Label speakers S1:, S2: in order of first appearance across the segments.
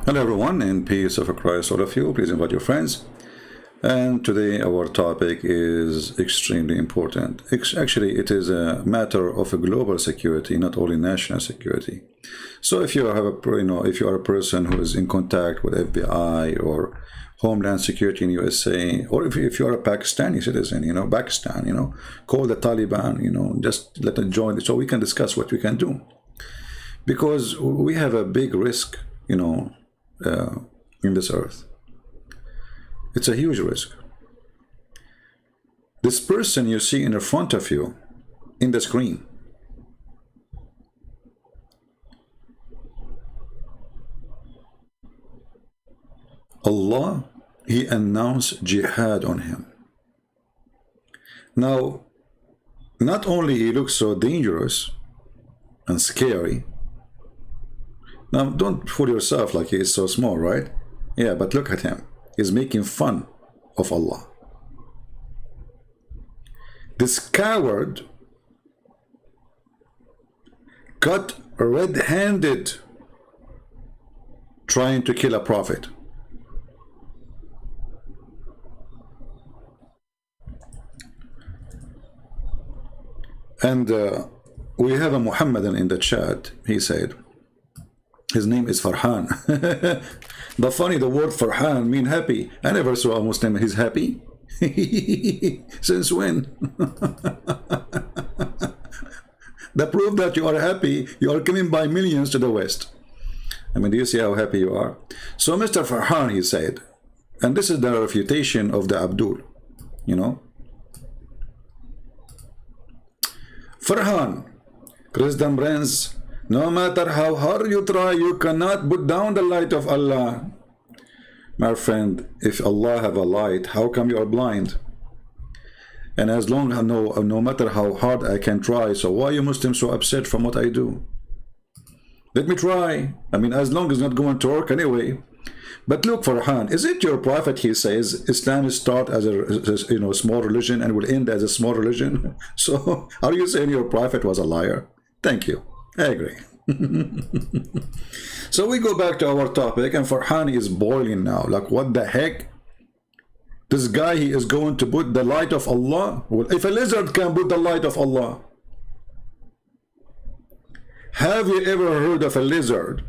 S1: Hello everyone, and peace of Christ all of you. Please invite your friends. And today our topic is extremely important. Actually, it is a matter of a global security, not only national security. So if you have if you are a person who is in contact with FBI or Homeland Security in USA, or if you are a Pakistani citizen, Pakistan, call the Taliban, just let them join so we can discuss what we can do. Because we have a big risk, in this earth. It's a huge risk. This person you see in front of you in the screen, Allah, He announced jihad on him. Now, not only he looks so dangerous and scary. Now, don't fool yourself like he is so small, right? Yeah, but look at him. He's making fun of Allah. This coward got red-handed trying to kill a prophet. And we have a Muhammadan in the chat. He said, his name is Farhan. But funny, the word Farhan mean happy. I never saw a Muslim, he's happy. Since when? The proof that you are happy, you are coming by millions to the West. I mean, do you see how happy you are? So Mr. Farhan, he said, and this is the refutation of the Abdul, Farhan, Kristen prince, no matter how hard you try, you cannot put down the light of Allah. My friend, if Allah have a light, how come you are blind? And as long as no matter how hard I can try, so why are you Muslims so upset from what I do? Let me try. I mean, as long as it's not going to work anyway. But look, Farhan, is it your prophet? He says Islam is start as a small religion and will end as a small religion. So are you saying your prophet was a liar? Thank you. I agree. So we go back to our topic, and Farhan is boiling now. Like, what the heck? This guy, he is going to put the light of Allah. Well, if a lizard can put the light of Allah, have you ever heard of a lizard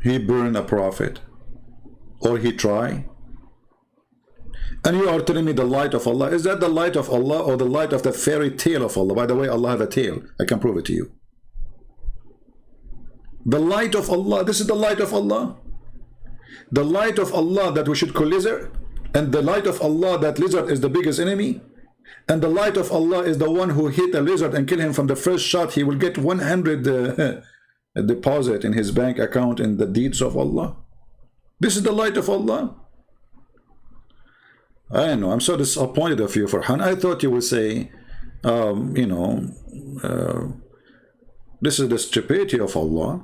S1: he burn a prophet, or he try? And you are telling me the light of Allah, is that the light of Allah or the light of the fairy tale of Allah? By the way, Allah have a tail. I can prove it to you. The light of Allah, this is the light of Allah. The light of Allah that we should call lizard, and the light of Allah that lizard is the biggest enemy, and the light of Allah is the one who hit a lizard and kill him from the first shot. He will get 100 deposit in his bank account in the deeds of Allah. This is the light of Allah. I know, I'm so disappointed of you, Farhan. I thought you would say, this is the stupidity of Allah.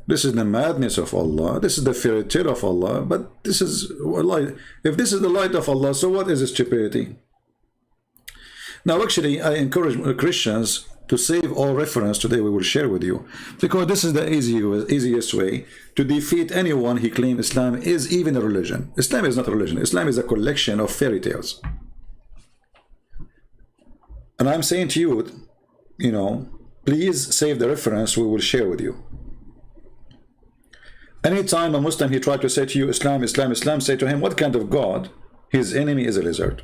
S1: This is the madness of Allah. This is the fairy tale of Allah. But this is light. If this is the light of Allah, so what is the stupidity? Now, actually, I encourage Christians to save all reference today we will share with you, because this is the easiest way to defeat anyone he claims Islam is even a religion. Islam is not a religion. Islam is a collection of fairy tales. And I'm saying to you, please save the reference we will share with you. Anytime a Muslim he tried to say to you Islam, Islam, Islam, say to him, what kind of God? His enemy is a lizard.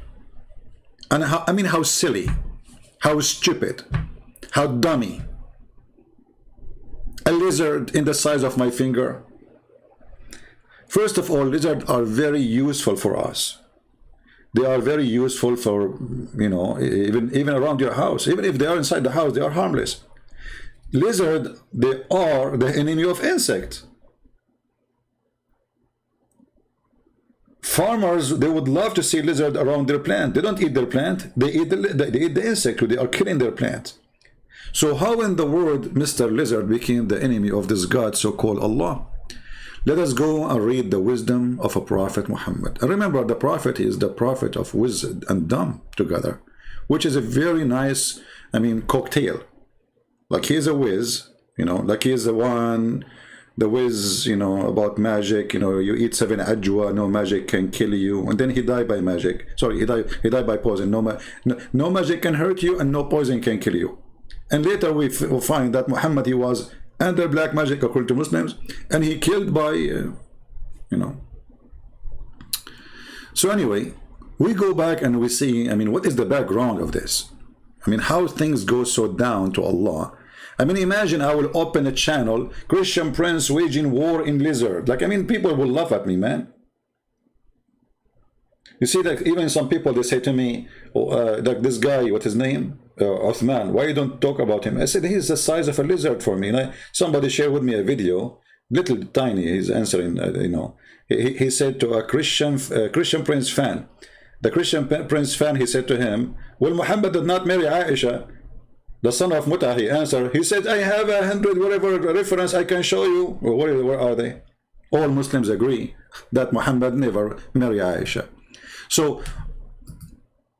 S1: And how silly, how stupid, how dummy. A lizard in the size of my finger. First of all, lizards are very useful for us. They are very useful for, even around your house. Even if they are inside the house, they are harmless. Lizard, they are the enemy of insects. Farmers, they would love to see lizard around their plant. They don't eat their plant. They eat the insect. They are killing their plant. So how in the world Mr. Lizard became the enemy of this God so-called Allah? Let us go and read the wisdom of a prophet Muhammad. And remember, the prophet is the prophet of wisdom and dumb together. which is a very nice, I mean, cocktail. Like he's a whiz, you know, like he's the whiz, you know, about magic, you know, you eat 7 ajwa, no magic can kill you, and then he died by magic. Sorry, he died by poison. No magic can hurt you, and no poison can kill you. And later we find that Muhammad, he was under black magic according to Muslims, and he killed by, you know. So anyway, we go back and we see, I mean, what is the background of this? I mean, how things go so down to Allah. I mean, imagine I will open a channel, Christian Prince waging war in Lizard. Like, I mean, people will laugh at me, man. You see, like, even some people, they say to me, like this guy, what's his name? Uthman, why you don't talk about him? I said, he's the size of a lizard for me. And somebody shared with me a video, little tiny, he's answering, you know. He said to a Christian Prince fan, the Christian Prince fan, he said to him, well, Muhammad did not marry Aisha, the son of Mut'ah. He answered, he said, I have 100 whatever reference I can show you. Well, where are they? All Muslims agree that Muhammad never married Aisha. So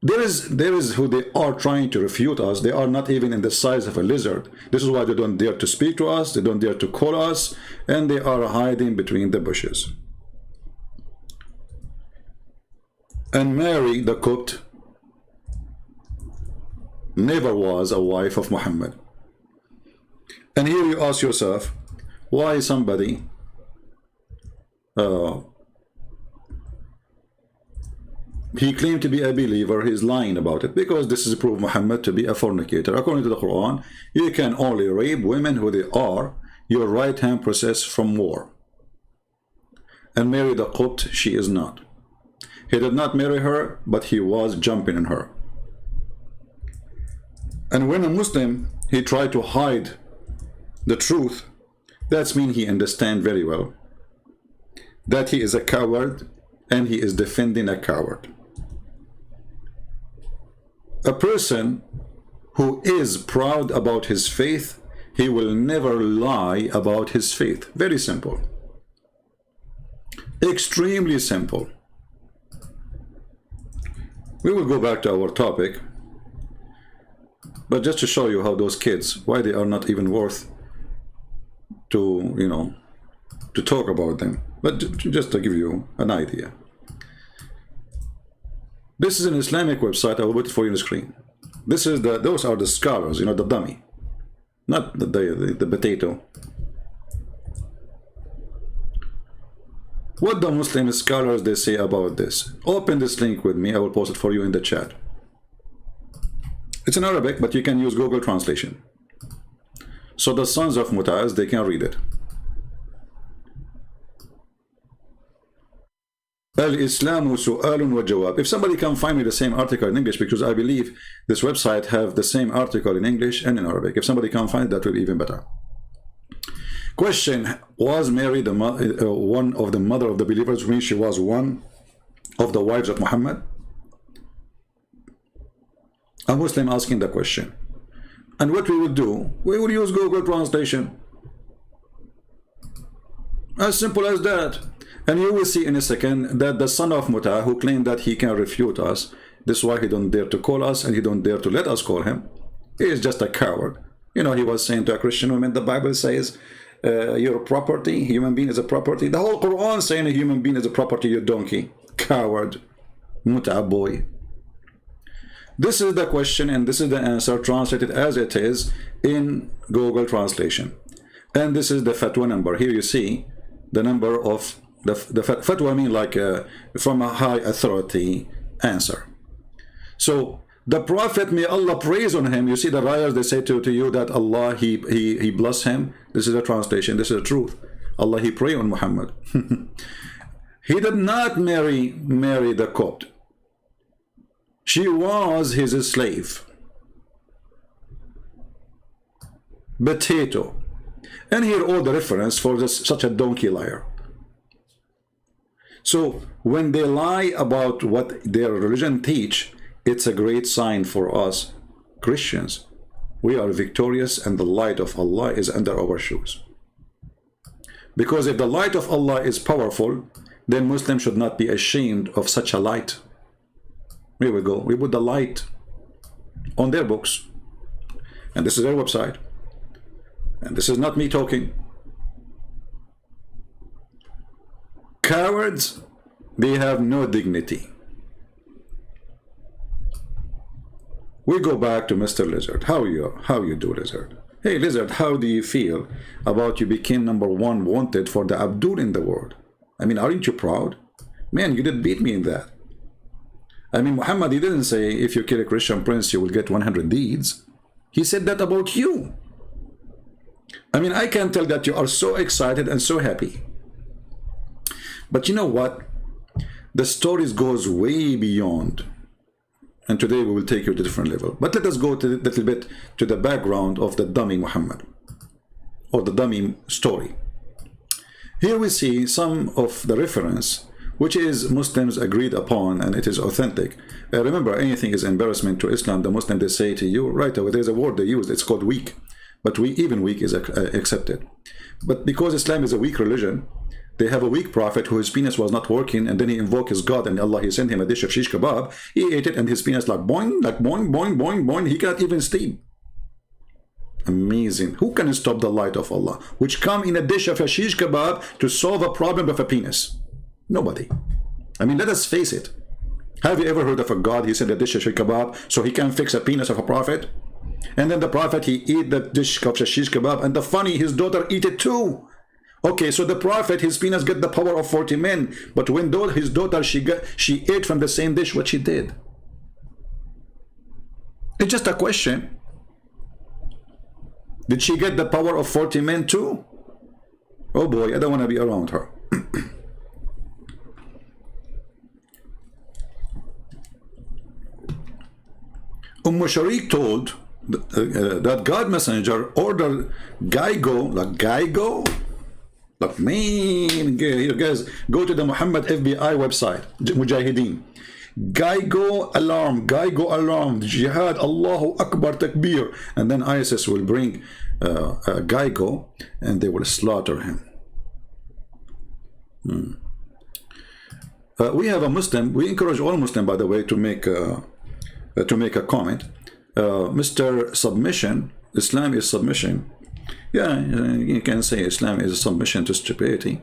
S1: there is who they are trying to refute us. They are not even in the size of a lizard. This is why they don't dare to speak to us, they don't dare to call us, and they are hiding between the bushes. And Mary the Copt never was a wife of Muhammad. And here you ask yourself, why somebody he claimed to be a believer, he's lying about it, because this is proof Muhammad to be a fornicator. According to the Quran, you can only rape women who they are your right hand possess from war. And Mary the Copt, she is not. He did not marry her, but he was jumping in her. And when a Muslim, he tried to hide the truth, that's mean he understands very well that he is a coward and he is defending a coward. A person who is proud about his faith, he will never lie about his faith. Very simple. Extremely simple. We will go back to our topic, but just to show you how those kids, why they are not even worth to, you know, to talk about them, but just to give you an idea. This is an Islamic website. I will put it for you on the screen. This is those are the scholars, you know, the dummy, not the potato. What the Muslim scholars they say about this? Open this link with me. I will post it for you in the chat. It's in Arabic, but you can use Google translation. So the sons of Mutaz, they can read it. Al-Islamu su'alun wa jawab. If somebody can find me the same article in English, because I believe this website have the same article in English and in Arabic. If somebody can find it, that will be even better. Question: was Mary the one of the mother of the believers, when she was one of the wives of Muhammad? A Muslim asking the question. And what we will do, we will use Google translation. As simple as that. And you will see in a second that the son of Mut'ah, who claimed that he can refute us, this is why he don't dare to call us and he don't dare to let us call him. He is just a coward. You know, he was saying to a Christian woman, the Bible says, you're a property, human being is a property. The whole Quran saying a human being is a property, you donkey. Coward. Mut'ah boy. This is the question and this is the answer translated as it is in Google translation. And this is the fatwa number. Here you see the number of the fatwa, I mean like from a high authority answer. So the Prophet, may Allah praise on him, you see the rayas, they say to you that Allah, he bless him. This is a translation, this is the truth. Allah, he pray on Muhammad. He did not marry the Copt. She was his slave. Potato. And here all the reference for this, such a donkey liar. So when they lie about what their religion teach, it's a great sign for us Christians. We are victorious and the light of Allah is under our shoes. Because if the light of Allah is powerful, then Muslims should not be ashamed of such a light. Here we go. We put the light. on their books. And this is their website. And this is not me talking. Cowards, they have no dignity. We go back to Mr. Lizard. How you do, Lizard? Hey, Lizard, how do you feel about you became #1 wanted for the Abdul in the world? I mean, aren't you proud? Man, you did beat me in that. I mean, Muhammad, he didn't say if you kill a Christian prince, you will get 100 deeds. He said that about you. I mean, I can tell that you are so excited and so happy. But you know what? The stories goes way beyond. And today we will take you to a different level. But let us go to a little bit to the background of the dummy Muhammad, or the dummy story. Here we see some of the reference, which is Muslims agreed upon, and it is authentic. Remember, anything is embarrassment to Islam, the Muslim, they say to you right away, there's a word they use, it's called weak. But even weak is accepted. But because Islam is a weak religion, they have a weak prophet whose penis was not working, and then he invoked his God and Allah, he sent him a dish of shish kebab. He ate it and his penis like boing, boing, boing, boing. He cannot even sleep. Amazing. Who can stop the light of Allah, which come in a dish of a shish kebab to solve a problem of a penis? Nobody. I mean, let us face it. Have you ever heard of a God, he sent a dish of shish kebab so he can fix a penis of a prophet? And then the prophet, he eat the dish of shish kebab, and the funny, his daughter eat it too. Okay, so the prophet, his penis get the power of 40 men, but when his daughter, she ate from the same dish what she did. It's just a question. Did she get the power of 40 men too? Oh boy, I don't want to be around her. Sharik told that God messenger ordered Geigo, like man, you guys go to the Muhammad FBI website, Mujahideen. Geigo alarm, jihad, Allahu Akbar, takbir, and then ISIS will bring Geigo and they will slaughter him. We have a Muslim, we encourage all Muslims, by the way, to make a comment. Mr. Submission, Islam is submission. Yeah, you can say Islam is a submission to stupidity,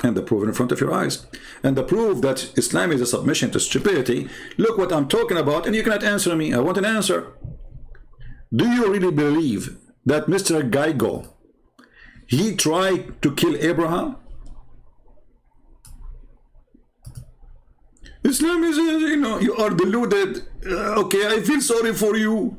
S1: and the proof in front of your eyes. And the proof that Islam is a submission to stupidity, look what I'm talking about, and you cannot answer me. I want an answer. Do you really believe that Mr. Geigo, he tried to kill Abraham? Islam is, you are deluded. Okay, I feel sorry for you.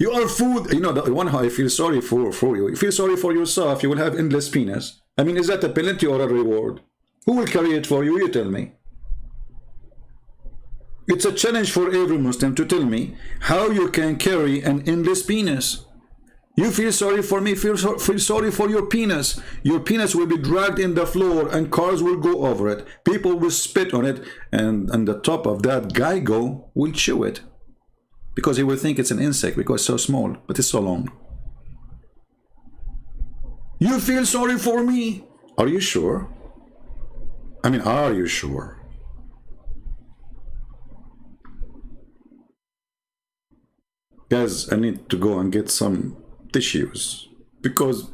S1: You are food. You know, the one how I feel sorry for you. You feel sorry for yourself, you will have endless penis. I mean, is that a penalty or a reward? Who will carry it for you? You tell me. It's a challenge for every Muslim to tell me how you can carry an endless penis. You feel sorry for me, feel sorry for your penis. Your penis will be dragged in the floor and cars will go over it. People will spit on it, and on the top of that, Geigo will chew it. Because he will think it's an insect because it's so small, but it's so long. You feel sorry for me? Are you sure? I mean, are you sure? Guys, I need to go and get some tissues because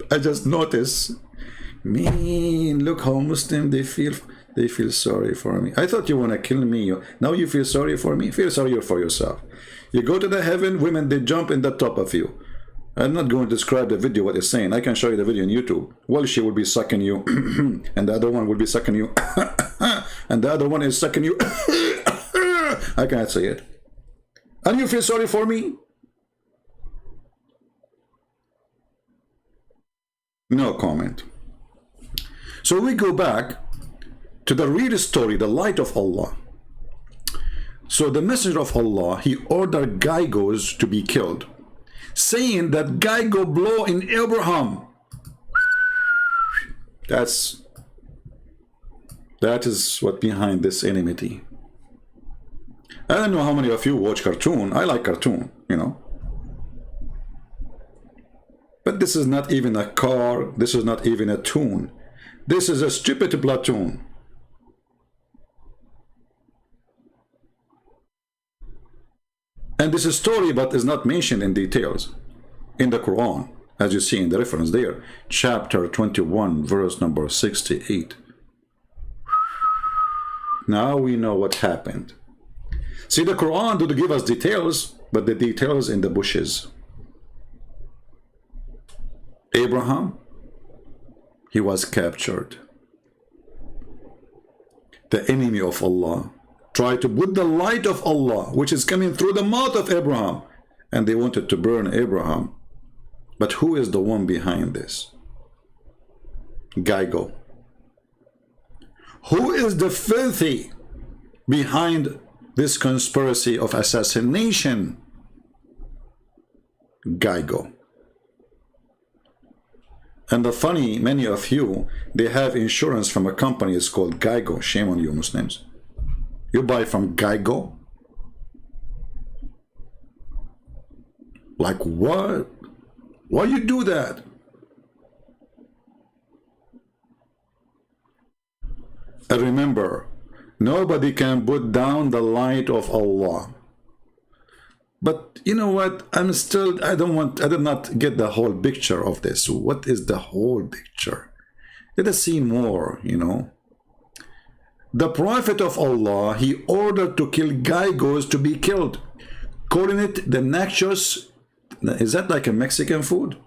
S1: I just noticed, man, look how Muslim they feel sorry for me. I thought you want to kill me. Now you feel sorry for me? Feel sorry for yourself. You go to the heaven, women, they jump in the top of you. I'm not going to describe the video what it's saying. I can show you the video on YouTube. Well, she will be sucking you and the other one will be sucking you and the other one is sucking you. I cannot say it. And you feel sorry for me? No comment. So we go back to the real story, the light of Allah. So the messenger of Allah, he ordered Geigos to be killed, saying that Geigo blow in Abraham. That is what behind this enmity. I don't know how many of you watch cartoon. I like cartoon, But this is not even a car. This is not even a tune. This is a stupid platoon. And this is story, but is not mentioned in details in the Quran, as you see in the reference there, chapter 21, verse number 68. Now we know what happened. See, the Quran do give us details, but the details in the bushes. Abraham, he was captured. The enemy of Allah tried to put the light of Allah, which is coming through the mouth of Abraham, and they wanted to burn Abraham. But who is the one behind this? Gygo. Who is the filthy behind this conspiracy of assassination? Gygo. And the funny, many of you, they have insurance from a company, it's called Gygo. Shame on you, Muslims. You buy from Gygo? Like what? Why you do that? And remember, nobody can put down the light of Allah. But you know what? I did not get the whole picture of this. What is the whole picture? Let us see more, you know. The Prophet of Allah, he ordered to kill Gygos to be killed, calling it the nachos. Is that like a Mexican food?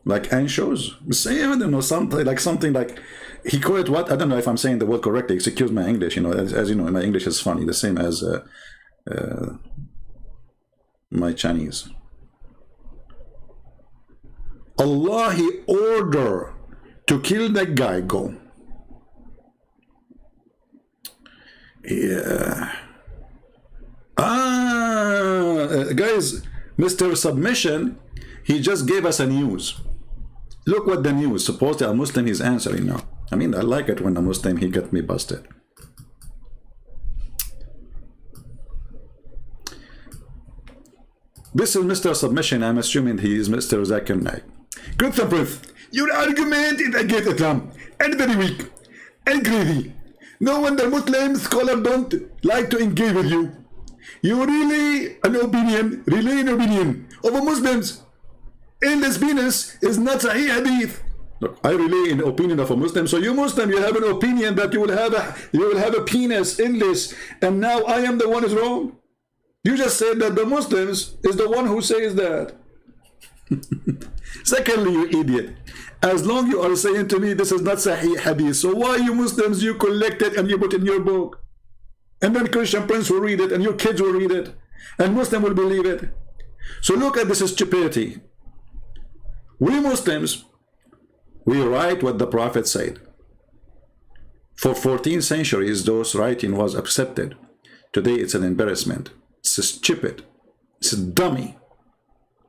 S1: Like anchos? Say, I don't know, something like he called it what? I don't know if I'm saying the word correctly. Excuse my English. You know, as you know, my English is funny, the same as my Chinese. Allah, he ordered to kill the Gygo. Yeah. Guys, Mr. Submission, he just gave us a news. Look what the news. Supposedly a Muslim is answering now. I mean, I like it when a Muslim, he got me busted. This is Mr. Submission. I'm assuming he is Mr. Zakir Naik. Kristen Prince, your argument is against Islam and very weak and greedy. No wonder Muslim scholars don't like to engage with you. You relay an opinion of a Muslims. Endless penis is not Sahih Hadith. Look, I relay an opinion of a Muslim, so you Muslim, you have an opinion that you will have a penis endless, and now I am the one who's wrong. You just said that the Muslims is the one who says that. Secondly, you idiot, as long you are saying to me this is not Sahih Hadith, so why you Muslims, you collect it and you put it in your book, and then Christian Prince will read it and your kids will read it and Muslim will believe it. So look at this stupidity. We Muslims, we write what the Prophet said. For 14 centuries those writing was accepted. Today it's an embarrassment. It's stupid. It's a dummy.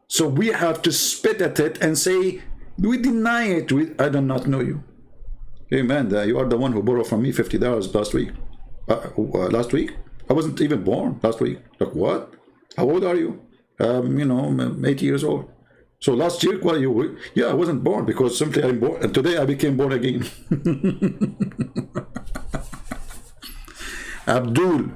S1: So we have to spit at it and say, we deny it. I do not know you. Hey man, you are the one who borrowed from me $50 last week. Last week? I wasn't even born last week. Like what? How old are you? You know, 80 years old. So last year, well, yeah, I wasn't born because simply I'm born, and today I became born again. Abdul,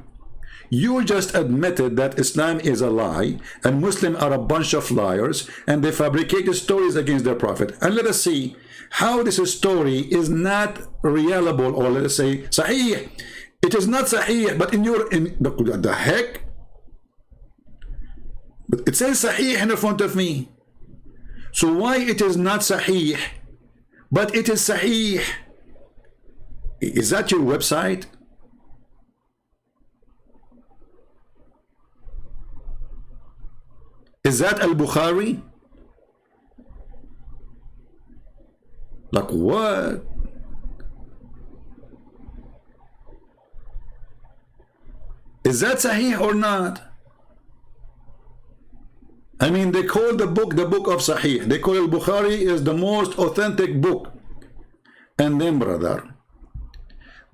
S1: you just admitted that Islam is a lie and Muslims are a bunch of liars and they fabricated stories against their prophet. And let us see how this story is not reliable, or let us say Sahih. It is not Sahih, but the heck? But it says Sahih in front of me. So why it is not Sahih, but it is Sahih? Is that your website? Is that Al-Bukhari? Like what? Is that Sahih or not? I mean, they call the book of Sahih. They call Al-Bukhari is the most authentic book. And then, brother,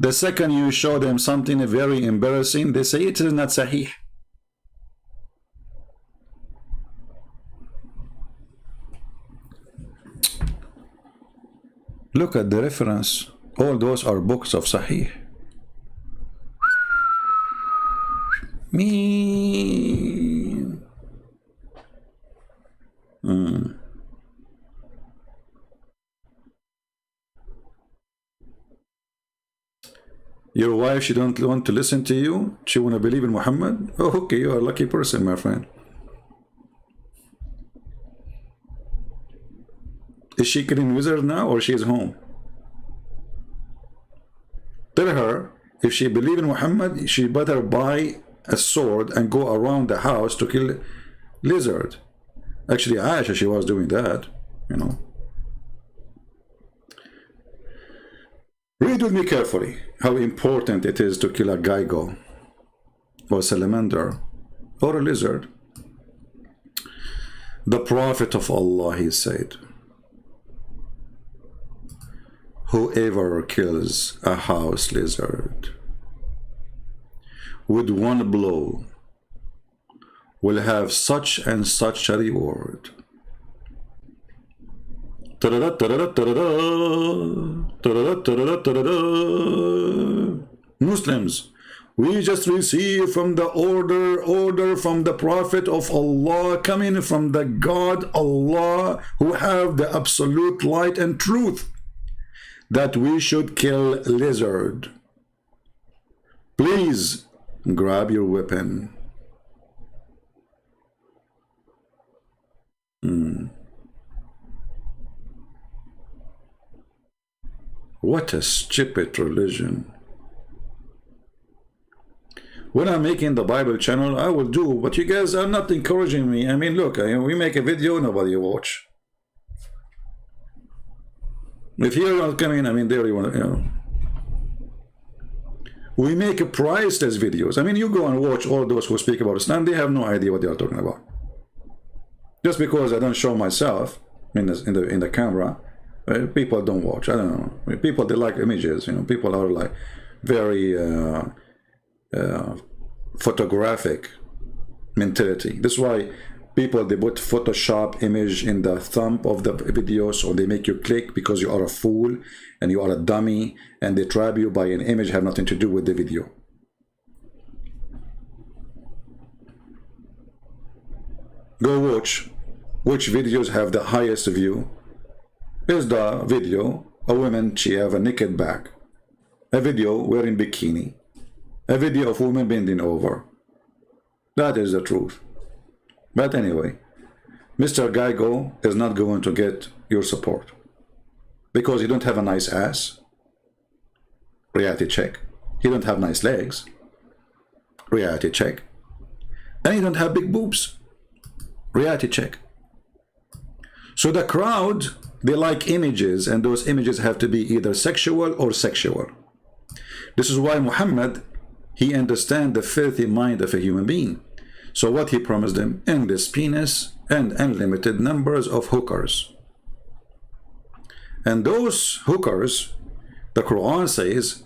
S1: the second you show them something very embarrassing, they say it is not Sahih. Look at the reference. All those are books of Sahih. Me. Your wife, she don't want to listen to you? She want to believe in Muhammad? Oh, okay, you are a lucky person, my friend. Is she killing wizard now, or she is home? Tell her, if she believe in Muhammad, she better buy a sword and go around the house to kill lizard. Actually, Aisha, she was doing that, you know. Read with me carefully how important it is to kill a geigo or salamander or a lizard. The Prophet of Allah, he said, whoever kills a house lizard with one blow will have such and such a reward. Muslims, we just received from the order from the Prophet of Allah, coming from the God Allah, who have the absolute light and truth, that we should kill lizard. Please grab your weapon. What a stupid religion. When I'm making the Bible channel, I will do, but you guys are not encouraging me. I mean, look, we make a video, nobody watch. If you're not coming, I mean, there you want to, you know. We make a priceless videos. I mean, you go and watch all those who speak about Islam, they have no idea what they are talking about. Just because I don't show myself in the camera, people don't watch. I don't know. People, they like images, you know. People are like very photographic mentality. That's why people, they put Photoshop image in the thumb of the video, so they make you click because you are a fool and you are a dummy, and they trap you by an image have nothing to do with the video. Go watch which videos have the highest view. Here's the video, a woman, she have a naked back, a video wearing bikini, a video of women bending over. That is the truth. But anyway, Mr. Geigo is not going to get your support because he don't have a nice ass. Reality check. He don't have nice legs. Reality check. And he don't have big boobs. Reality check. So the crowd, they like images, and those images have to be either sexual or sexual. This is why Muhammad, he understands the filthy mind of a human being. So what he promised them? Endless penis and unlimited numbers of hookers. And those hookers, the Quran says,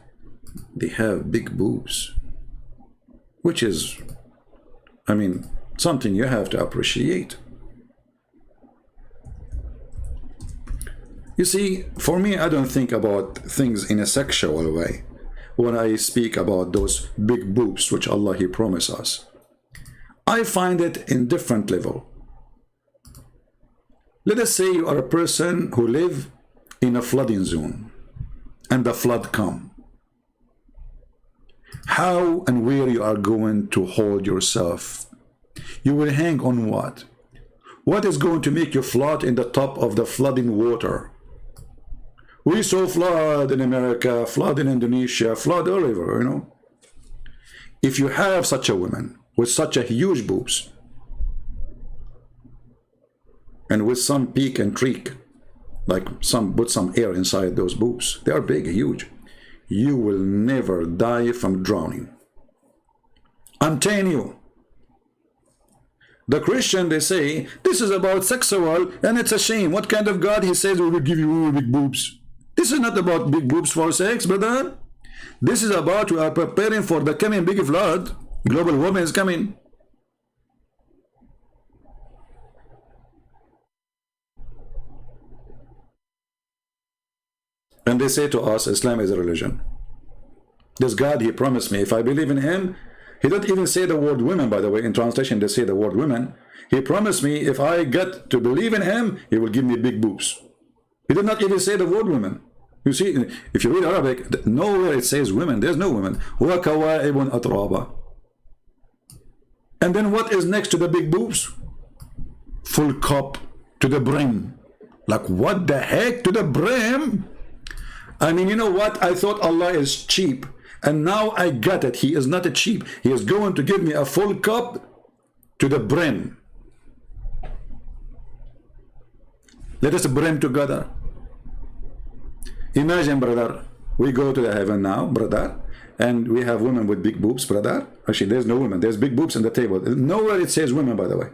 S1: they have big boobs, which is, I mean, something you have to appreciate. You see, for me, I don't think about things in a sexual way when I speak about those big boobs which Allah, he promised us. I find it in different level. Let us say you are a person who live in a flooding zone and the flood come. How and where you are going to hold yourself? You will hang on what? What is going to make you float in the top of the flooding water? We saw flood in America, flood in Indonesia, flood all over, you know. If you have such a woman with such a huge boobs and with some peak and treak, like put some air inside those boobs, they are big, huge, you will never die from drowning. I'm telling you. The Christian, they say this is about sexual and it's a shame. What kind of God he says we will give you big boobs? This is not about big boobs for sex, brother. This is about we are preparing for the coming big flood. Global warming is coming. And they say to us, Islam is a religion. This God, he promised me, if I believe in him, he don't even say the word women, by the way. In translation, they say the word women. He promised me, if I get to believe in him, he will give me big boobs. He did not even say the word women. You see, if you read Arabic, nowhere it says women. There's no women. وَكَوَائِبٌ أَتْرَابًا. And then what is next to the big boobs? Full cup to the brim. Like, what the heck? To the brim? I mean, you know what? I thought Allah is cheap. And now I got it. He is not a cheap. He is going to give me a full cup to the brim. Let us brim together. Imagine, brother, we go to the heaven now, brother, and we have women with big boobs, brother. Actually, there's no women. There's big boobs on the table. Nowhere it says women, by the way.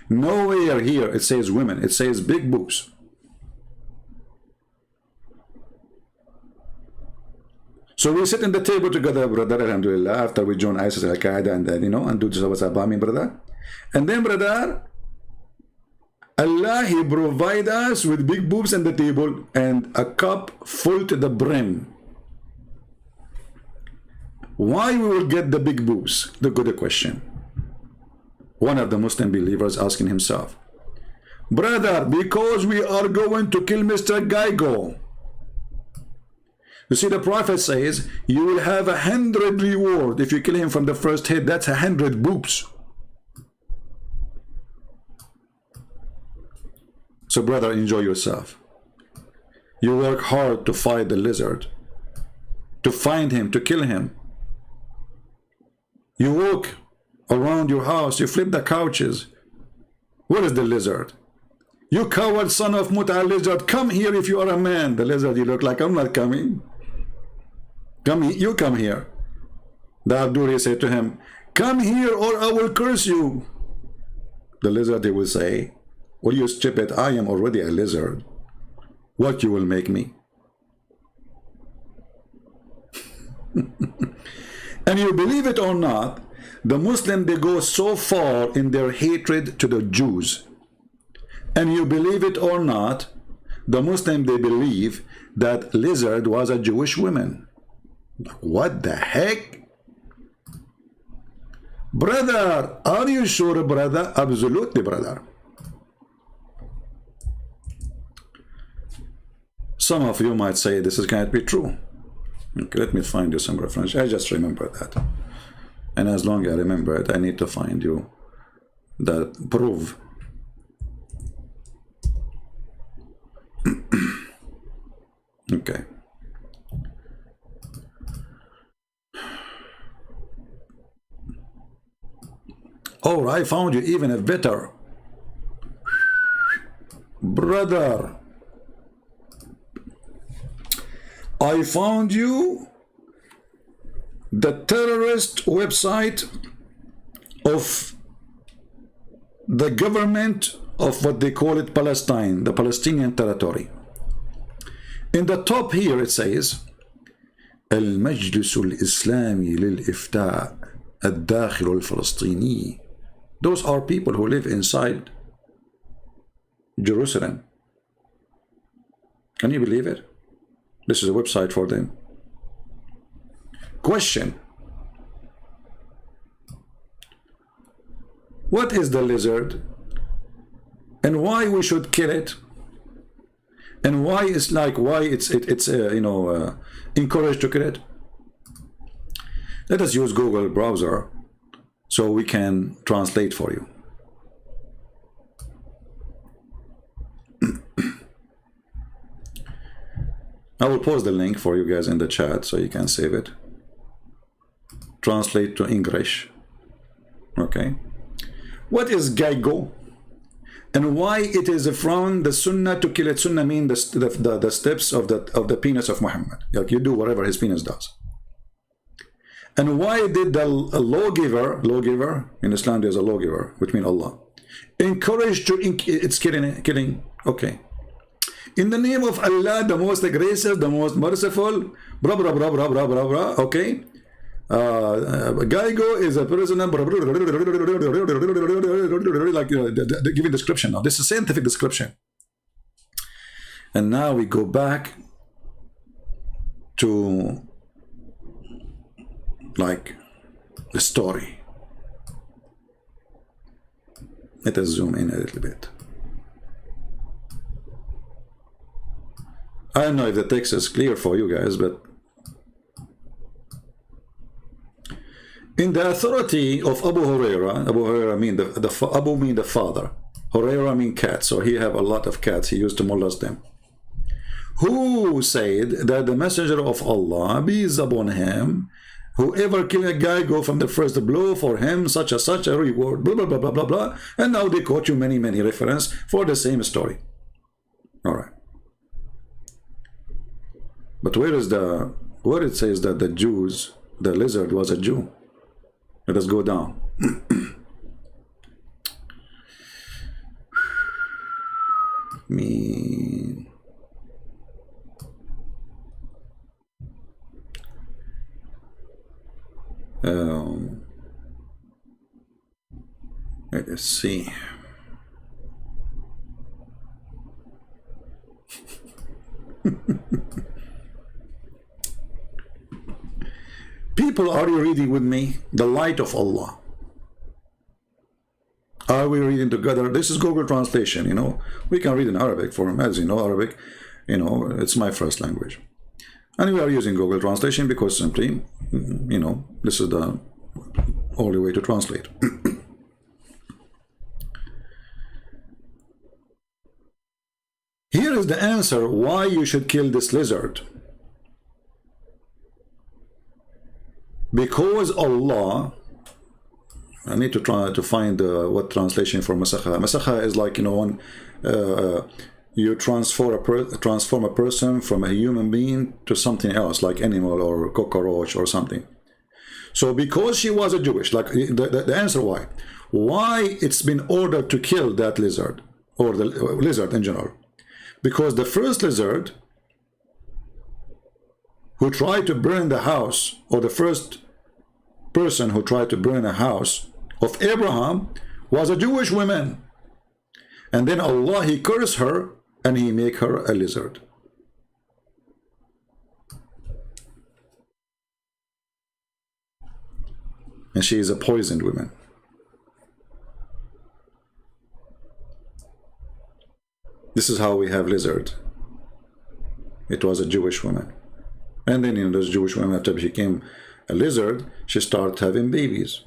S1: Nowhere here it says women. It says big boobs. So we sit in the table together, brother, alhamdulillah, after we join ISIS, Al-Qaeda, and then, you know, and do the bombing, brother. And then, brother, Allah, He provide us with big boobs on the table and a cup full to the brim. Why we will get the big boobs? The good question. One of the Muslim believers asking himself, brother, because we are going to kill Mr. Geigo. You see, the Prophet says, you will have 100 reward if you kill him from the first hit. That's 100 boobs. So, brother, enjoy yourself. You work hard to fight the lizard, to find him, to kill him. You walk around your house, you flip the couches. Where is the lizard? You coward son of Muta lizard, come here if you are a man. The lizard, you look like, I'm not coming. Come, you come here. The Abduri said to him, come here or I will curse you. The lizard, he will say, well, you stupid, I am already a lizard. What you will make me? And you believe it or not, the Muslim, they go so far in their hatred to the Jews. And you believe it or not, the Muslim, they believe that lizard was a Jewish woman. What the heck? Brother, are you sure, brother? Absolutely, brother. Some of you might say this can't be true. Okay, let me find you some reference. I just remember that. And as long as I remember it, I need to find you that proof. Okay. Oh, I found you even a better. Brother, I found you the terrorist website of the government of what they call it Palestine, the Palestinian territory. In the top here it says المجلس الإسلامي للإفتاء الداخل الفلسطيني. Those are people who live inside Jerusalem. Can you believe it? This is a website for them. Question: what is the lizard, and why we should kill it, and why it's encouraged to kill it? Let us use Google browser so we can translate for you. I will post the link for you guys in the chat so you can save it. Translate to English. Okay. What is Geigo? And why it is from the Sunnah to kill it? Sunnah mean the steps of the penis of Muhammad. Like you do whatever his penis does. And why did the lawgiver in Islam, there's a lawgiver, which means Allah, encourage to it's killing? Okay. In the name of Allah, the most gracious, the most merciful, blah blah blah blah blah blah blah. Okay. Geigo is a prisoner, like giving description. Now this is scientific description. And now we go back to like the story. Let us zoom in a little bit. I don't know if the text is clear for you guys, but in the authority of Abu Huraira mean Abu mean the father, Huraira mean cat, so he have a lot of cats, he used to molest them, who said that the messenger of Allah, peace upon him, whoever kill a guy, go from the first blow for him, such a reward, blah, blah, blah, blah, blah, blah. And now they quote you many references for the same story. All right. But where it says that the lizard was a Jew? Let us go down. Let us see. People, are you reading with me? The light of Allah. Are we reading together? This is Google translation, you know. We can read in Arabic for him. As you know, Arabic, you know, it's my first language. And we are using Google translation because simply, you know, this is the only way to translate. Here is the answer why you should kill this lizard. Because Allah, I need to try to find what translation for Masakha. Masakha is like, you know, when you transform a person from a human being to something else, like animal or cockroach or something. So because she was a Jewish, like the answer why it's been ordered to kill that lizard, or the lizard in general. Because the first lizard who tried to burn the house, or the first person who tried to burn a house of Abraham, was a Jewish woman. And then Allah, he cursed her and he make her a lizard. And she is a poisoned woman. This is how we have lizard. It was a Jewish woman. And then, you know, those Jewish women, after she became a lizard, she started having babies.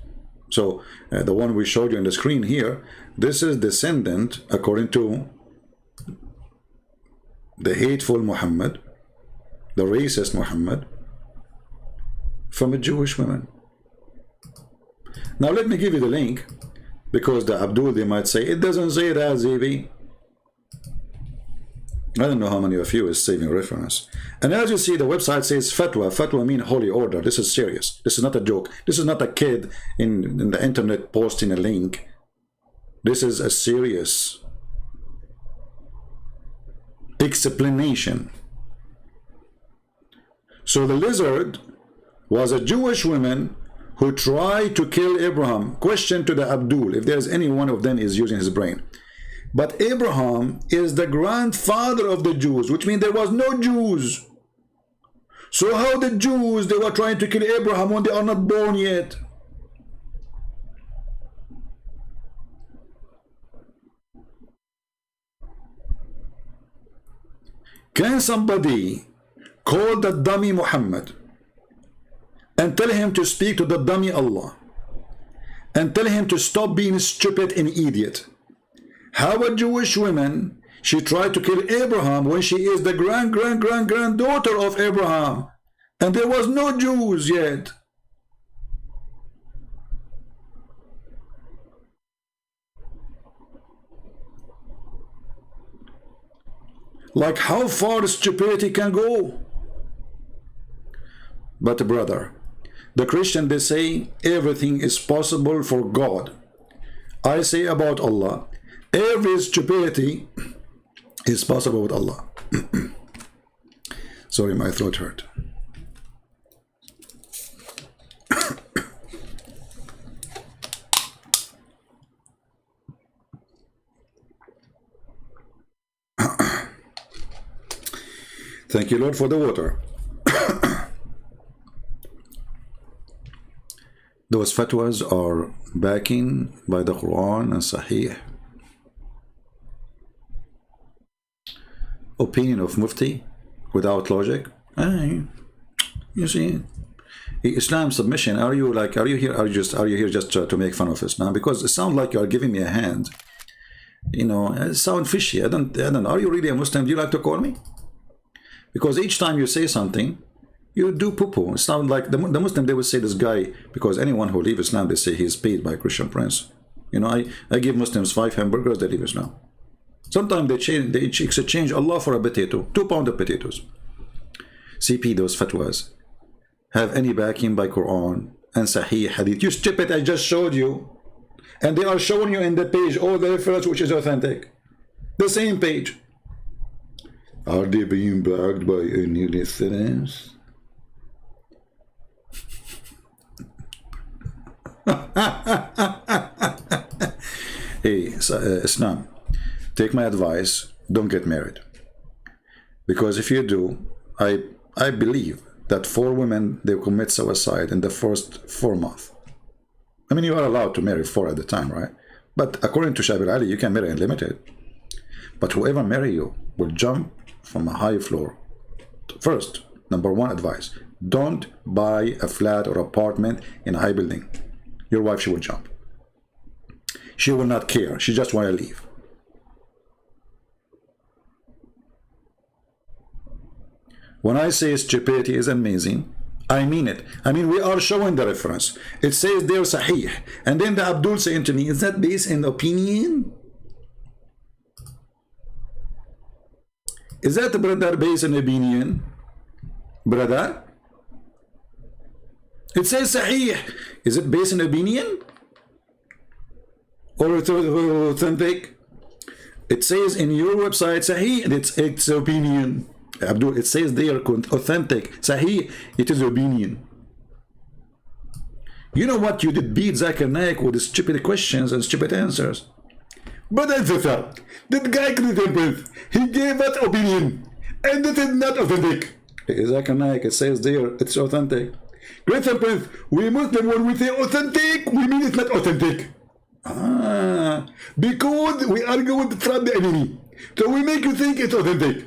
S1: So the one we showed you on the screen here, this is descendant, according to the hateful Muhammad, the racist Muhammad, from a Jewish woman. Now let me give you the link, because the Abdul, they might say, it doesn't say that, Zibi. I don't know how many of you is saving reference. And as you see, the website says fatwa. Fatwa means holy order. This is serious. This is not a joke. This is not a kid in the internet posting a link. This is a serious explanation. So the lizard was a Jewish woman who tried to kill Abraham. Question to the Abdul, if there's any one of them is using his brain. But Abraham is the grandfather of the Jews, which means there was no Jews. So how the Jews, they were trying to kill Abraham when they are not born yet? Can somebody call the dummy Muhammad and tell him to speak to the dummy Allah and tell him to stop being stupid and idiot? How a Jewish woman, she tried to kill Abraham when she is the granddaughter of Abraham, and there was no Jews yet. Like how far stupidity can go. But brother, the Christian, they say everything is possible for God. I say about Allah, every stupidity is possible with Allah. Sorry, my throat hurt. Thank you, Lord, for the water. Those fatwas are backing by the Quran and Sahih. Opinion of Mufti without logic. Hey, you see, Islam submission. Are you here? Are you here just to make fun of Islam? Because it sounds like you are giving me a hand. You know, it sounds fishy. I don't. Are you really a Muslim? Do you like to call me? Because each time you say something, you do poo-poo. It sounds like the Muslim, they will say this guy, because anyone who leaves Islam, they say he's paid by Christian Prince. You know, I give Muslims 5 hamburgers, they leave Islam. Sometimes they exchange Allah for a potato, 2 pounds of potatoes. CP, those fatwas have any backing by Quran and Sahih Hadith. You stupid, I just showed you. And they are showing you in the page all the reference which is authentic. The same page. Are they being backed by any reference? Hey, Islam, take my advice, don't get married. Because if you do, I believe that 4 women, they commit suicide in the first 4 months. I mean, you are allowed to marry 4 at a time, right? But according to Shabir Ali, you can marry unlimited. But whoever marry you will jump from a high floor. First, number 1 advice, don't buy a flat or apartment in a high building. Your wife, she will jump. She will not care. She just want to leave. When I say stupidity is amazing, I mean it. I mean, we are showing the reference. It says there Sahih. And then the Abdul saying to me, is that based in opinion? Is that, brother, based on opinion? Brother? It says Sahih. Is it based on opinion? Or authentic? It says in your website Sahih, it's opinion. Abdul, it says they are authentic. Sahih, it is opinion. You know what? You did beat Zakir Naik with stupid questions and stupid answers. But and sister, that guy Kristen, he gave us opinion, and it is not authentic. Zakir Naik, it says there, it's authentic. Kristen Prince, we Muslim, when we say authentic, we mean it's not authentic. Because we are going to trap the enemy. So we make you think it's authentic.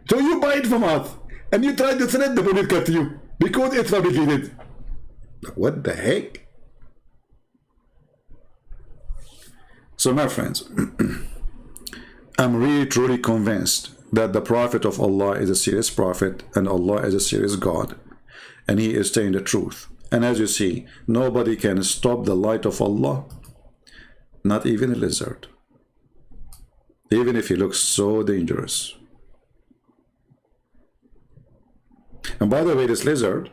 S1: So you buy it from us, and you try to thread the bullet cut to you, because it's fabricated. What the heck? So my friends, I'm really truly convinced that the Prophet of Allah is a serious prophet, and Allah is a serious God, and he is saying the truth. And as you see, nobody can stop the light of Allah, not even a lizard, even if he looks so dangerous. And by the way, this lizard,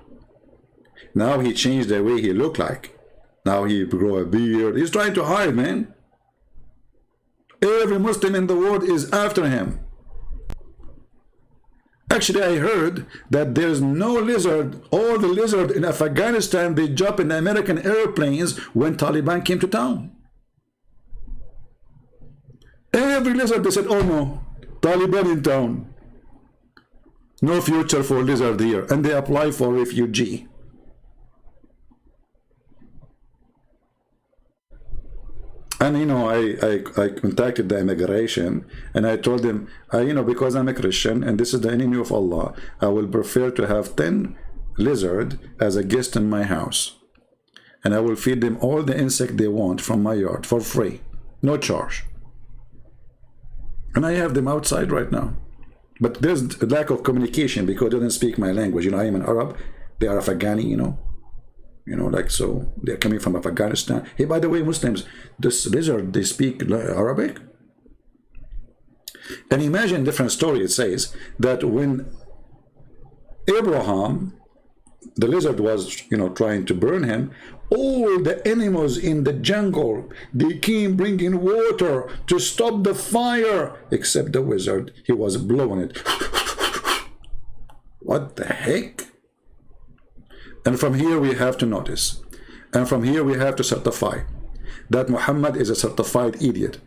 S1: now he changed the way he looked like. Now he grew a beard. He's trying to hide, man. Every Muslim in the world is after him. Actually, I heard that there's no lizard. All the lizard in Afghanistan, they jump in the American airplanes when Taliban came to town. Every lizard, they said, oh no, Taliban in town. No future for lizard here. And they apply for refugee. And you know, I contacted the immigration, and I told them, you know, because I'm a Christian and this is the enemy of Allah, I will prefer to have 10 lizards as a guest in my house. And I will feed them all the insect they want from my yard for free, no charge. And I have them outside right now. But there's a lack of communication because they don't speak my language. You know, I am an Arab. They are Afghani, you know. You know, like, so they're coming from Afghanistan. Hey, by the way, Muslims, this lizard, they speak Arabic. And imagine a different story. It says that when Abraham, the lizard was, you know, trying to burn him, all the animals in the jungle, they came bringing water to stop the fire, except the wizard. He was blowing it. What the heck? And from here we have to notice, and from here we have to certify that Muhammad is a certified idiot.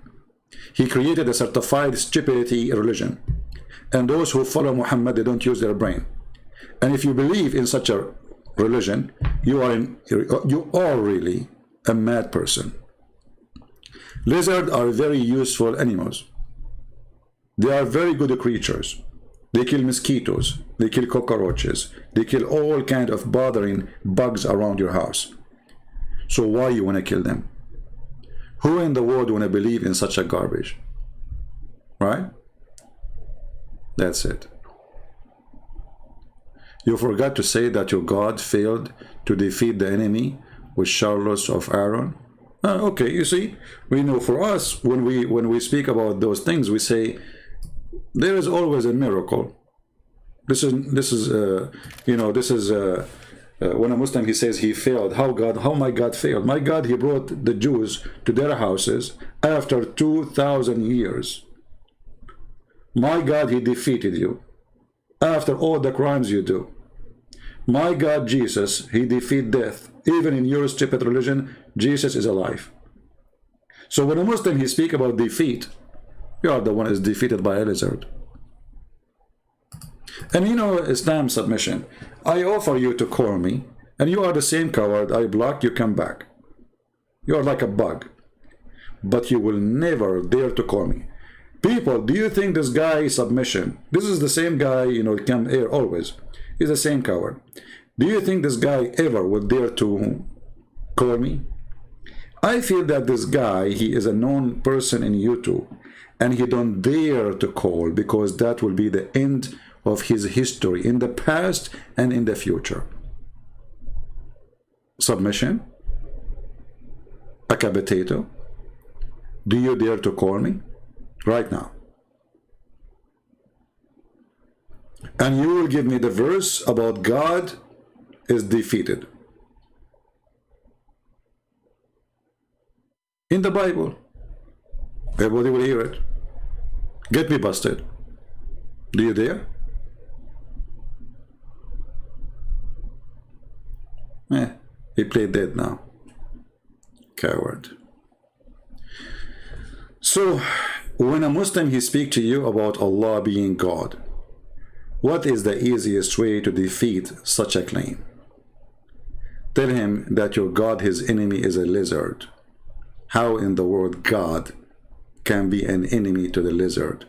S1: He created a certified stupidity religion. And those who follow Muhammad, they don't use their brain. And if you believe in such a religion, you are really a mad person. Lizards are very useful animals. They are very good creatures. They kill mosquitoes, they kill cockroaches, they kill all kind of bothering bugs around your house. So why you want to kill them? Who in the world want to believe in such a garbage? Right? That's it. You forgot to say that your God failed to defeat the enemy with chariots of Aaron. Okay, you see, we know for us, when we speak about those things, we say there is always a miracle. This is when a Muslim he says he failed. How my God failed? My God, he brought the Jews to their houses after 2,000 years. My God, he defeated you after all the crimes you do. My God, Jesus, he defeated death. Even in your stupid religion, Jesus is alive. So when a Muslim he speak about defeat, you are the one is defeated by a lizard. And you know Islam submission. I offer you to call me, and you are the same coward. I block, you come back. You are like a bug. But you will never dare to call me. People, do you think this guy submission? This is the same guy, you know, come here always. He's the same coward. Do you think this guy ever would dare to call me? I feel that this guy, he is a known person in YouTube, and he don't dare to call because that will be the end of his history in the past and in the future. Submission? Acabitato? Do you dare to call me? Right now. And you will give me the verse about God is defeated. In the Bible. Everybody will hear it. Get me busted. Do you dare? He played dead now. Coward. So, when a Muslim he speak to you about Allah being God, what is the easiest way to defeat such a claim? Tell him that your God, his enemy, is a lizard. How in the world God can be an enemy to the lizard?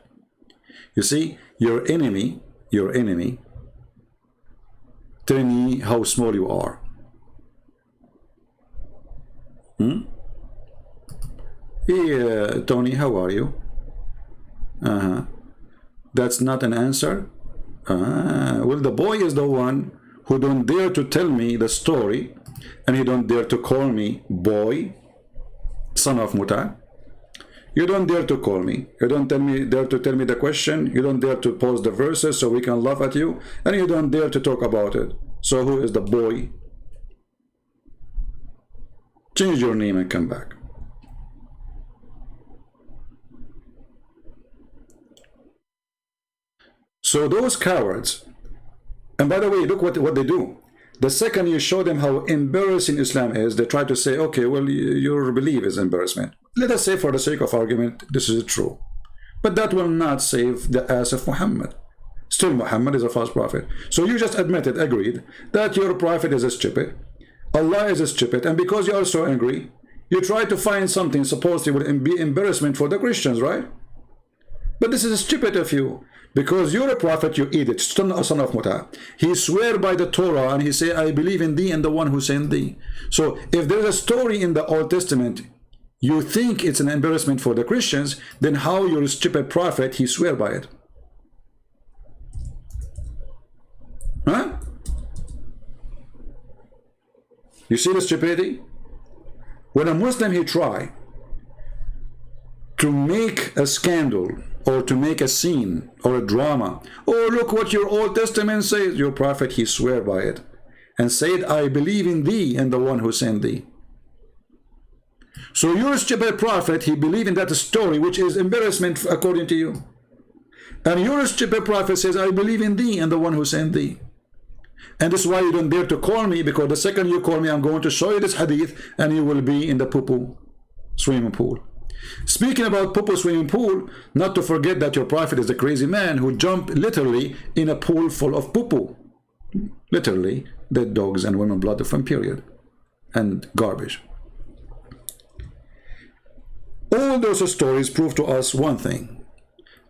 S1: You see, your enemy, tell me how small you are. Hey, Tony, how are you? That's not an answer? Well, the boy is the one who don't dare to tell me the story, and he don't dare to call me boy, son of Muta. You don't dare to call me. You don't dare to tell me the question. You don't dare to pose the verses so we can laugh at you, and you don't dare to talk about it. So who is the boy? Change your name and come back. So those cowards, and by the way, look what they do. The second you show them how embarrassing Islam is, they try to say, okay, well, your belief is embarrassment. Let us say for the sake of argument, this is true. But that will not save the ass of Muhammad. Still, Muhammad is a false prophet. So you just admitted, agreed, that your prophet is a stupid. Allah is a stupid. And because you are so angry, you try to find something supposedly would be embarrassment for the Christians, right? But this is stupid of you. Because you're a prophet, you eat it. Son of Muta. He swear by the Torah and he say, I believe in thee and the one who sent thee. So if there's a story in the Old Testament, you think it's an embarrassment for the Christians, then how your stupid prophet, he swear by it? Huh? You see the stupidity? When a Muslim, he try to make a scandal or to make a scene or a drama. Oh, look what your Old Testament says. Your prophet, he swear by it and said, I believe in thee and the one who sent thee. So your stupid prophet, he believed in that story, which is embarrassment according to you. And your stupid prophet says, I believe in thee and the one who sent thee. And this is why you don't dare to call me, because the second you call me, I'm going to show you this hadith and you will be in the poo-poo swimming pool. Speaking about poo-poo swimming pool, not to forget that your prophet is a crazy man who jumped literally in a pool full of poo-poo. Literally, dead dogs and women blood from period and garbage. All those stories prove to us one thing.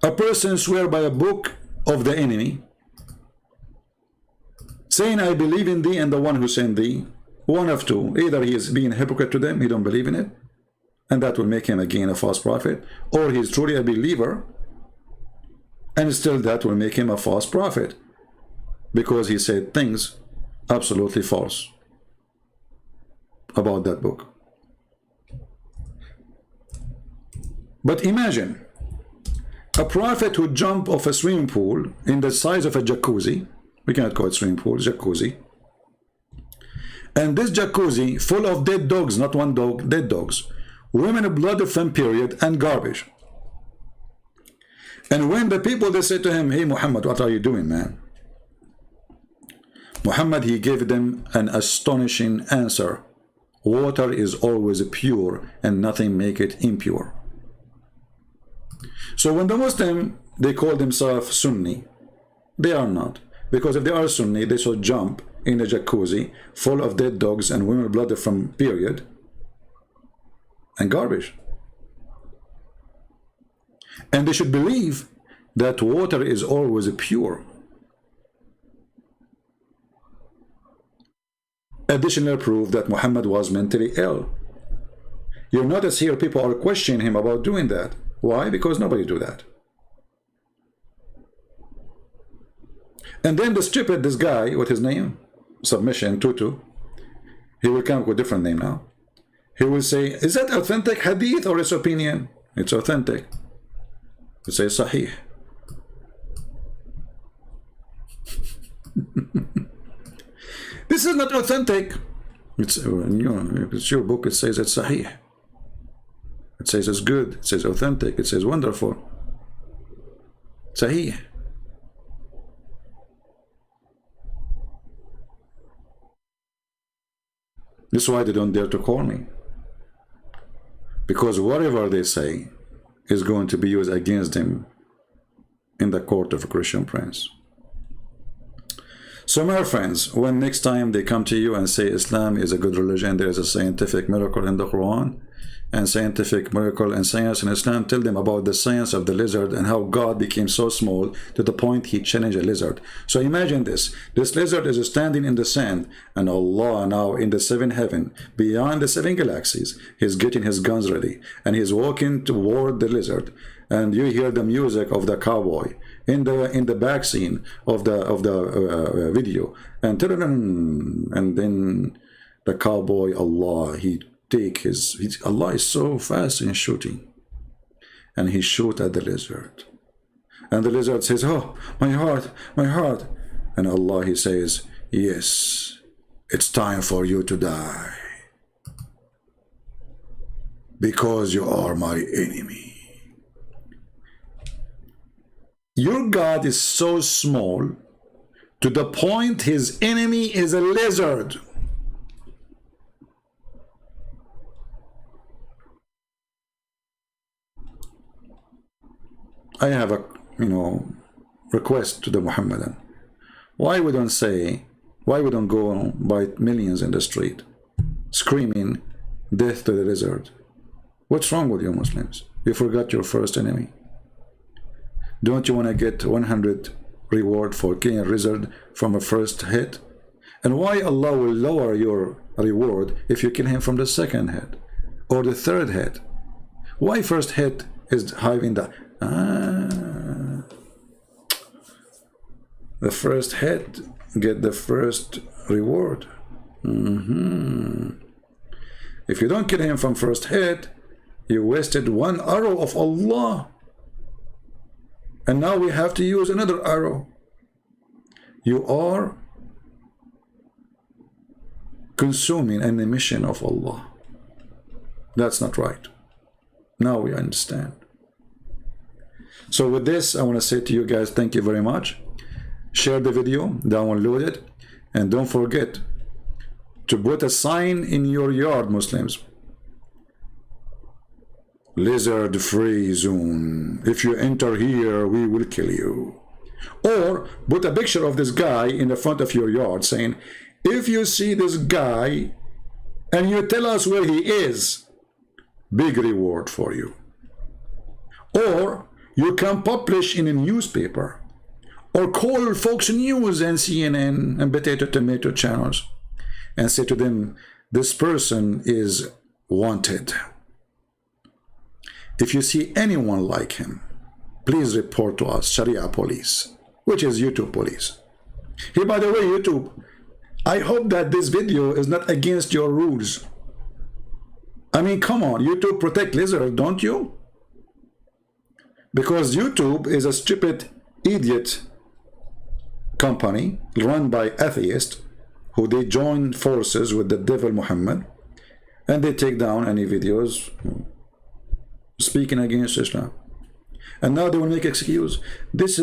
S1: A person swear by a book of the enemy, saying, I believe in thee and the one who sent thee. One of two: either he is being a hypocrite to them, he don't believe in it, and that will make him again a false prophet, or he is truly a believer, and still that will make him a false prophet, because he said things absolutely false about that book. But imagine a prophet who jumped off a swimming pool in the size of a jacuzzi. We cannot call it swimming pool, jacuzzi. And this jacuzzi full of dead dogs, not one dog, dead dogs, women blood from period, and garbage. And when the people, they said to him, hey Muhammad, what are you doing, man? Muhammad, he gave them an astonishing answer. Water is always pure and nothing make it impure. So when the Muslim, they call themselves Sunni, they are not. Because if they are Sunni, they should jump in a jacuzzi full of dead dogs and women blood from period and garbage. And they should believe that water is always pure. Additional proof that Muhammad was mentally ill. You'll notice here people are questioning him about doing that. Why? Because nobody do that. And then the stupid, this guy, what his name? Submission, Tutu. He will come up with a different name now. He will say, is that authentic hadith or its opinion? It's authentic. It says Sahih. This is not authentic. It's, it's your book, it says it's Sahih. It says it's good. It says authentic. It says wonderful. Sahih. This is why they don't dare to call me. Because whatever they say is going to be used against them in the court of a Christian prince. So my friends, when next time they come to you and say Islam is a good religion, there is a scientific miracle in the Quran, and scientific miracle and science in Islam, tell them about the science of the lizard and how God became so small to the point he challenged a lizard. So imagine this lizard is standing in the sand, and Allah now in the seventh heaven, beyond the 7 galaxies, he's getting his guns ready, and he's walking toward the lizard, and you hear the music of the cowboy in the back scene of the video, and then the cowboy, Allah, Allah is so fast in shooting, and he shoot at the lizard, and the lizard says, oh, my heart, and Allah, he says, yes, it's time for you to die, because you are my enemy. Your God is so small to the point his enemy is a lizard. I have a request to the Muhammadan. Why we don't go by millions in the street screaming death to the lizard? What's wrong with you Muslims? You forgot your first enemy. Don't you want to get 100 reward for killing a lizard from a first hit? And why Allah will lower your reward if you kill him from the second hit or the third hit? Why first hit is high in the the first hit get the first reward. If you don't kill him from first hit, you wasted 1 arrow of Allah, and now we have to use another arrow. You are consuming an emission of Allah. That's not right. Now we understand. So with this, I want to say to you guys, thank you very much. Share the video, download it, and don't forget to put a sign in your yard, Muslims. Lizard free zone. If you enter here, we will kill you. Or put a picture of this guy in the front of your yard saying, if you see this guy and you tell us where he is, big reward for you. Or you can publish in a newspaper Or call Fox News and CNN and Potato Tomato channels and say to them, this person is wanted. If you see anyone like him, please report to us, Sharia police, which is YouTube police. Hey, by the way, YouTube, I hope that this video is not against your rules. I mean, come on, YouTube protect lizard, don't you? Because YouTube is a stupid idiot company run by atheists who they join forces with the devil Muhammad, and they take down any videos speaking against Islam. And now they will make excuse. This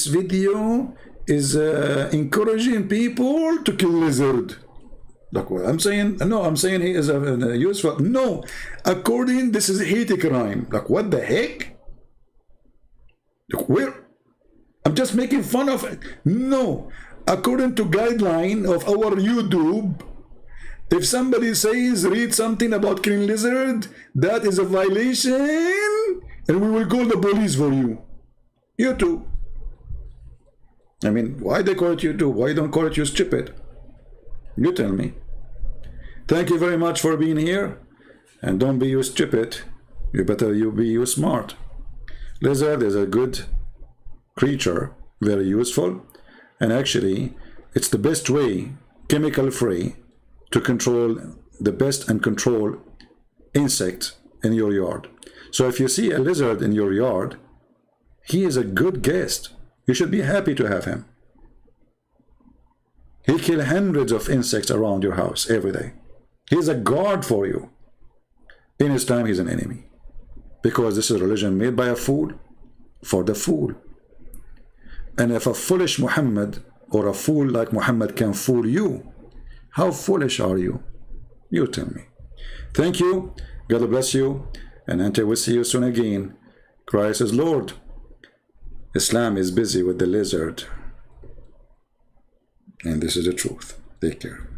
S1: video is encouraging people to kill lizard. Like what I'm saying? No, I'm saying he is a useful. No, according this is a hate crime. Like what the heck? Like where? I'm just making fun of it. No, according to guideline of our YouTube, if somebody says read something about killing lizard, that is a violation, and we will call the police for you. YouTube. I mean, why they call it YouTube? Why don't call it you stupid? You tell me. Thank you very much for being here, and don't be you stupid. You better you be you smart. Lizard is a good creature, very useful, and actually it's the best way, chemical free, to control the best and control insect in your yard. So if you see a lizard in your yard, he is a good guest. You should be happy to have him. He kills hundreds of insects around your house every day. He's a guard for you. In his time, he's an enemy. Because this is a religion made by a fool for the fool. And if a foolish Muhammad or a fool like Muhammad can fool you, how foolish are you? You tell me. Thank you. God bless you. And until we see you soon again, Christ is Lord. Islam is busy with the lizard. And this is the truth. Take care.